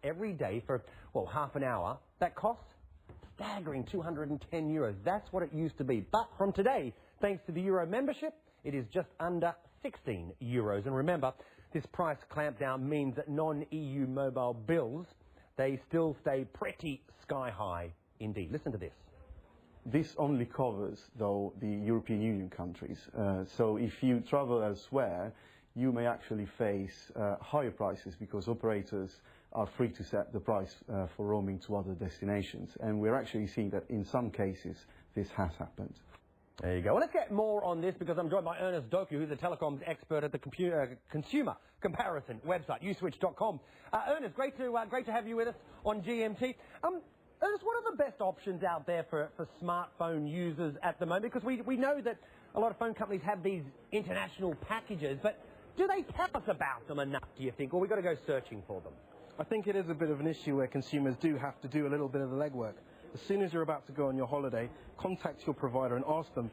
every day for, well, half an hour. That costs staggering €210. That's what it used to be. But from today, thanks to the Euro membership, it is just under €16. And remember, this price clampdown means that non-EU mobile bills, they still stay pretty sky high indeed. Listen to this. This only covers, though, the European Union countries. So if you travel elsewhere, you may actually face higher prices because operators are free to set the price for roaming to other destinations. And we're actually seeing that in some cases this has happened. There you go. Well, let's get more on this because I'm joined by Ernest Doku, who's a telecoms expert at the consumer comparison website, uswitch.com. Ernest, great to have you with us on GMT. Ernest, what are the best options out there for smartphone users at the moment? Because we know that a lot of phone companies have these international packages, but do they tell us about them enough, do you think, or we've got to go searching for them? I think it is a bit of an issue where consumers do have to do a little bit of the legwork. As soon as you're about to go on your holiday, contact your provider and ask them,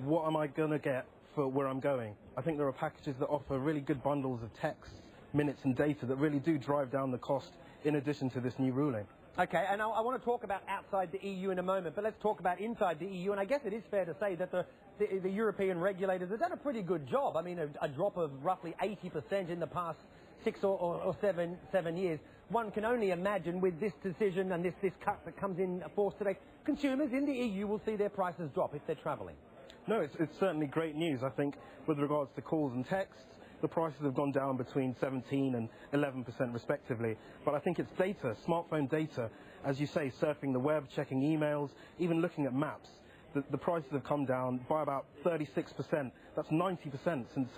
what am I going to get for where I'm going? I think there are packages that offer really good bundles of text, minutes and data that really do drive down the cost in addition to this new ruling. Okay, and I want to talk about outside the EU in a moment, but let's talk about inside the EU. And I guess it is fair to say that the European regulators have done a pretty good job. I mean, a drop of roughly 80% in the past 6 or 7 years. One can only imagine with this decision and this cut that comes in force today, consumers in the EU will see their prices drop if they're travelling. No, it's certainly great news. I think with regards to calls and texts, the prices have gone down between 17 and 11% respectively. But I think it's data, smartphone data, as you say, surfing the web, checking emails, even looking at maps. The prices have come down by about 36%. That's 90% since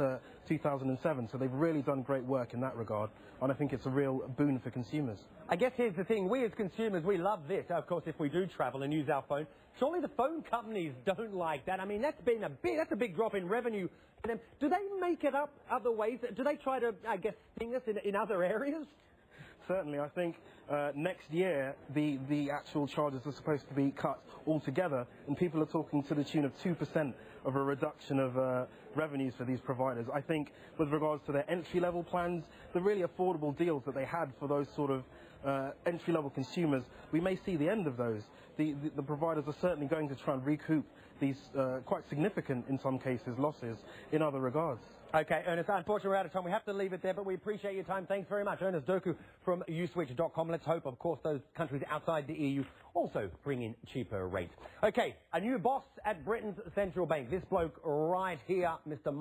2007. So they've really done great work in that regard. And I think it's a real boon for consumers. I guess here's the thing. We as consumers, we love this. Of course, if we do travel and use our phone, surely the phone companies don't like that. I mean, that's a big drop in revenue for them. Do they make it up other ways? Do they try to, I guess, sting us in other areas? Certainly, I think next year the actual charges are supposed to be cut altogether, and people are talking to the tune of 2% of a reduction of revenues for these providers. I think with regards to their entry-level plans, the really affordable deals that they had for those sort of entry-level consumers, we may see the end of those. The providers are certainly going to try and recoup these quite significant, in some cases, losses in other regards. Okay, Ernest, unfortunately we're out of time. We have to leave it there, but we appreciate your time. Thanks very much. Ernest Doku from uswitch.com. Let's hope, of course, those countries outside the EU also bring in cheaper rates. Okay, a new boss at Britain's central bank. This bloke right here, Mr.